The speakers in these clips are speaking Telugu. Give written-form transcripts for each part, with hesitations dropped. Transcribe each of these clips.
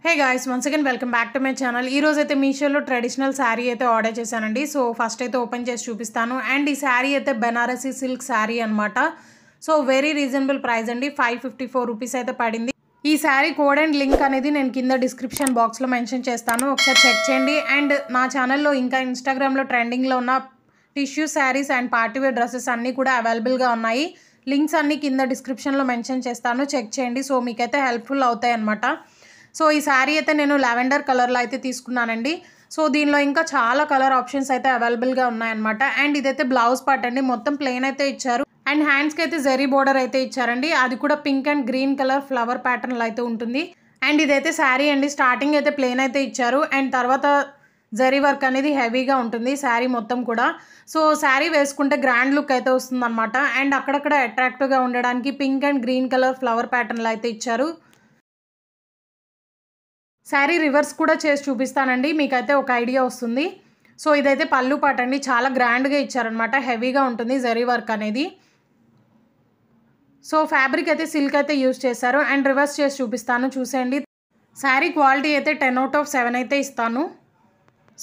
Hey guys, once again welcome back to my channel. ఈ రోజు అయితే మీషోలో ట్రెడిషనల్ శారీ అయితే ఆర్డర్ చేశానండి. సో ఫస్ట్ అయితే ఓపెన్ చేసి చూపిస్తాను. అండ్ ఈ శారీ అయితే బెనారసీ సిల్క్ శారీ అన్నమాట. సో వెరీ రీజనబుల్ ప్రైస్ అండి. 554 రూపీస్ అయితే పడింది. ఈ శారీ కోడ్ అండ్ లింక్ అనేది నేను కింద డిస్క్రిప్షన్ బాక్స్లో మెన్షన్ చేస్తాను, ఒకసారి చెక్ చేయండి. అండ్ నా ఛానల్లో ఇంకా ఇన్స్టాగ్రామ్లో ట్రెండింగ్లో ఉన్న tissue saris and party wear dresses అన్నీ కూడా అవైలబుల్గా ఉన్నాయి. లింక్స్ అన్నీ కింద డిస్క్రిప్షన్లో మెన్షన్ చేస్తాను, చెక్ చేయండి. సో మీకైతే హెల్ప్ఫుల్ అవుతాయి అన్నమాట. సో ఈ శారీ అయితే నేను లావెండర్ కలర్లో అయితే తీసుకున్నానండి. సో దీనిలో ఇంకా చాలా కలర్ ఆప్షన్స్ అయితే అవైలబుల్గా ఉన్నాయన్నమాట. అండ్ ఇదైతే బ్లౌజ్ పార్ట్ అండి, మొత్తం ప్లెయిన్ అయితే ఇచ్చారు. అండ్ హ్యాండ్స్కి అయితే జరీ బోర్డర్ అయితే ఇచ్చారండి, అది కూడా pink and green colour flower ప్యాటర్న్లో అయితే ఉంటుంది. అండ్ ఇదైతే శారీ అండి, స్టార్టింగ్ అయితే ప్లెయిన్ అయితే ఇచ్చారు. అండ్ తర్వాత జరీ వర్క్ అనేది హెవీగా ఉంటుంది శారీ మొత్తం కూడా. సో శారీ వేసుకుంటే గ్రాండ్ లుక్ అయితే వస్తుంది అనమాట. అండ్ అక్కడక్కడ అట్రాక్టివ్గా ఉండడానికి pink and green colour flower ప్యాటర్న్లో అయితే ఇచ్చారు. శారీ రివర్స్ కూడా చేసి చూపిస్తానండి, మీకైతే ఒక ఐడియా వస్తుంది. సో ఇదైతే పళ్ళు పాట అండి, చాలా గ్రాండ్గా ఇచ్చారనమాట, హెవీగా ఉంటుంది జరీ వర్క్ అనేది. సో ఫ్యాబ్రిక్ అయితే సిల్క్ అయితే యూజ్ చేశారు. అండ్ రివర్స్ చేసి చూపిస్తాను, చూసేయండి. శారీ క్వాలిటీ అయితే 10/7 అయితే ఇస్తాను.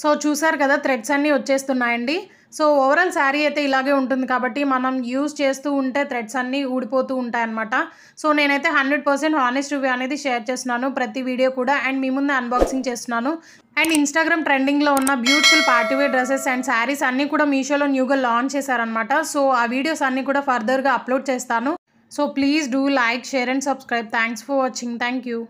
సో చూసారు కదా, థ్రెడ్స్ అన్నీ వచ్చేస్తున్నాయండి. సో ఓవరాల్ శారీ అయితే ఇలాగే ఉంటుంది కాబట్టి మనం యూజ్ చేస్తూ ఉంటే థ్రెడ్స్ అన్నీ ఊడిపోతూ ఉంటాయన్నమాట. సో నేనైతే 100% హానెస్ట్ రివ్యూ అనేది షేర్ చేస్తున్నాను ప్రతి వీడియో కూడా. అండ్ మీ ముందు అన్బాక్సింగ్ చేస్తున్నాను. అండ్ ఇన్స్టాగ్రామ్ ట్రెండింగ్లో ఉన్న beautiful party wear dresses and saris అన్నీ కూడా మీషోలో న్యూగా లాంచ్ చేశారనమాట. సో ఆ వీడియోస్ అన్నీ కూడా ఫర్దర్గా అప్లోడ్ చేస్తాను. So please do like, share and subscribe. Thanks for watching. Thank you.